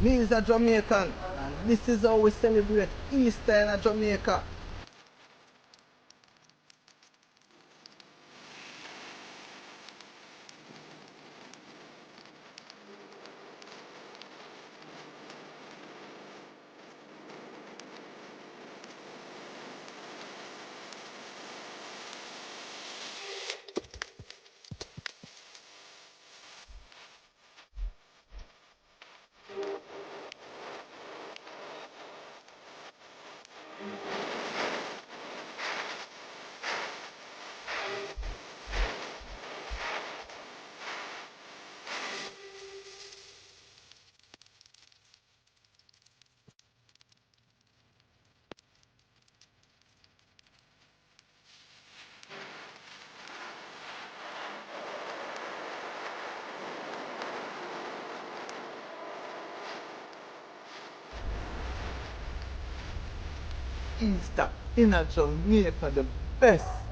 Me is a Jamaican, and this is how we celebrate Easter in Jamaica. Easter in Jamaica, the best.